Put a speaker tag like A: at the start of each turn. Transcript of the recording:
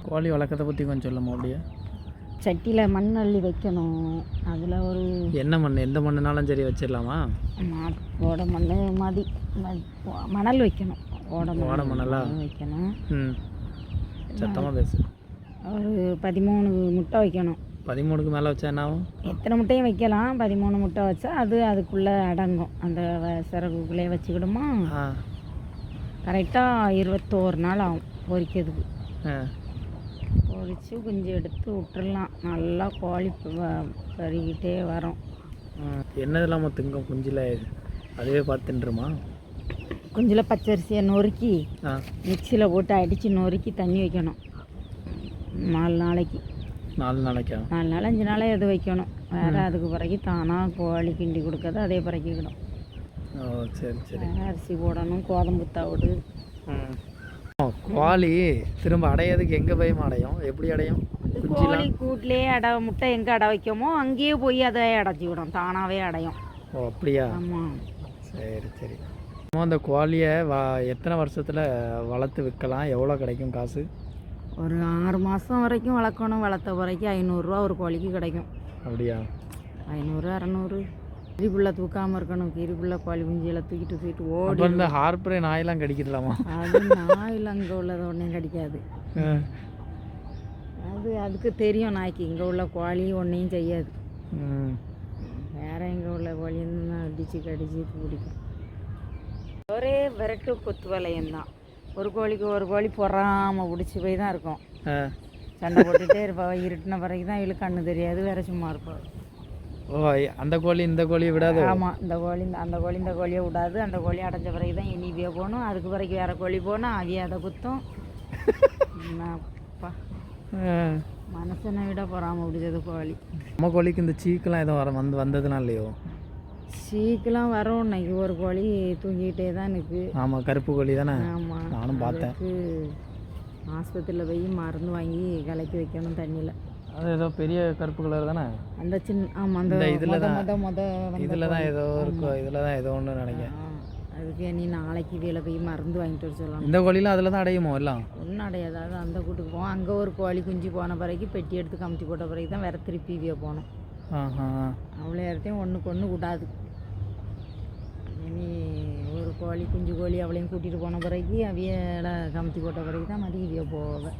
A: கோழி வளர்க்கறத பற்றி கொஞ்சம் சொல்லுமா அப்படியே?
B: சட்டியில் மண் அள்ளி வைக்கணும். அதில் ஒரு
A: என்ன மண்? எந்த மண்ணுனாலும் சரி வச்சிடலாமா?
B: ஓட மண் மணல் வைக்கணும்.
A: ஓட மணலா?
B: வைக்கணும்.
A: ம், சத்தமாக பேசு.
B: ஒரு 13 முட்டை வைக்கணும்.
A: 13க்கு மேலே வச்சா என்ன ஆகும்?
B: எத்தனை முட்டையும் வைக்கலாம். 13 முட்டை வச்சா அது அதுக்குள்ளே அடங்கும். அந்த சிறகுக்குள்ளே வச்சுக்கிடுமா. கரெக்டாக 21 நாள் ஆகும் பொரிக்கிறதுக்கு. பொரித்து குஞ்சு எடுத்து விட்டுடலாம். நல்லா கோழி பறிக்கிட்டே வரும்.
A: என்னது இல்லாமல் திங்கும் குஞ்சில்? அதுவே பார்த்துட்டுருமா?
B: குஞ்சில் பச்சரிசியை நொறுக்கி மிக்சியில் போட்டு அடித்து நொறுக்கி தண்ணி வைக்கணும். 4 நாளைக்கு.
A: 4 நாளைக்கா? 4
B: நாள் 5 நாளே எது வைக்கணும். வேறு அதுக்கு பிறகு தானாக கோழி கிண்டி கொடுக்கறது அதே பிறக்கிக்கிடும்.
A: ஓ, சரி சரி.
B: அரிசி போடணும், கோதம்பு தவிடு.
A: கோழி திரும்ப அடையிறதுக்கு எங்கே போய் அடையும்? எப்படி அடையும்?
B: கோழி கூட்டிலே முட்டை எங்கே அடை வைக்கமோ அங்கேயே போய் அதை அடைச்சி விடும். தானாகவே அடையும்.
A: ஓ, அப்படியா?
B: ஆமாம்.
A: சரி சரி. அந்த கோழியை எத்தனை வருஷத்தில் வளர்த்து விற்கலாம்? எவ்வளோ கிடைக்கும் காசு?
B: ஒரு 6 மாதம் வரைக்கும் வளர்க்கணும். வளர்த்த வரைக்கும் 500 ரூபா ஒரு கோழிக்கு கிடைக்கும்.
A: அப்படியா?
B: 500 600. கீரிக்குள்ளே தூக்காமல் இருக்கணும். கீரிக்குள்ளே கோழி குஞ்சியில் தூக்கிட்டு ஓடி.
A: இந்த ஹார்பரே நாயெல்லாம் கடிக்கலாமா?
B: அது நாயில் அங்கே உள்ளது ஒன்றையும் கடிக்காது. அதுக்கு தெரியும் நாய்க்கு இங்கே உள்ள கோழி ஒன்றையும் செய்யாது. வேறு எங்கே உள்ள கோழின்னு அடித்து கடிச்சு பிடிக்கும். ஒரே விரட்டு கொத்து வளையம்தான். ஒரு கோழிக்கு ஒரு கோழி பொறாமல் பிடிச்சி போய் தான் இருக்கும். சண்டை போட்டுகிட்டே இருப்பாள். இருட்டின பிறகு தான் இவளுக்கு கண்ணு தெரியாது. வேற சும்மா இருப்பாள்.
A: ஓ, அந்த கோழி இந்த கோழியை விடாது?
B: ஆமாம், இந்த கோழி அந்த கோழி இந்த கோழியை விடாது. அந்த கோழி அடைஞ்ச பிறகு தான் இனிவியாக போகணும். அதுக்கு பிறகு வேறு கோழி போகணும். அவிய அதை குத்தும். என்னப்பா, மனுஷனை விட பொறாமல் பிடிச்சது கோழி.
A: நம்ம கோழிக்கு இந்த சீக்கெல்லாம் எதுவும் வந்ததுலாம் இல்லையோ?
B: சீக்கெல்லாம் வரும். இன்னைக்கு ஒரு கோழி தூங்கிக்கிட்டே தான் நிற்கு.
A: ஆமாம், கருப்பு கோழி தானே?
B: ஆமாம்,
A: நானும் பார்த்தேன்.
B: ஆஸ்பத்திரியில் போய் மருந்து வாங்கி கலக்கி வைக்கணும் தண்ணியில்.
A: அது ஏதோ பெரிய கருப்பு கலர் தானே?
B: அந்த சின்ன. ஆமாம், அந்த
A: இதில் தான்
B: இதில்
A: தான் ஏதோ இருக்கும். இதில் தான் ஏதோ ஒன்று நினைக்கிறேன்.
B: அதுக்கு நீ நாளைக்கு வேலை போய் மருந்து வாங்கிட்டு வர சொல்லலாம்.
A: இந்த கோழிலாம் அதில் தான் அடையுமோ? எல்லாம்
B: ஒன்றும் அடையாது. அது அந்த கூட்டுக்கு போவோம். அங்கே ஒரு கோழி குஞ்சு போன பிறகு பெட்டி எடுத்து கமிட்டி போட்ட பிறகு தான் வேறு திருப்பி போகணும். அவ்வளோ இடத்தையும் ஒன்றுக்கு ஒன்று விடாது. இனி ஒரு கோழி குஞ்சு கோழி அவளையும் கூட்டிகிட்டு போன பிறகு அவியோட கமிட்டி போட்ட பிறகு தான் மறுபடியும் போவேன்.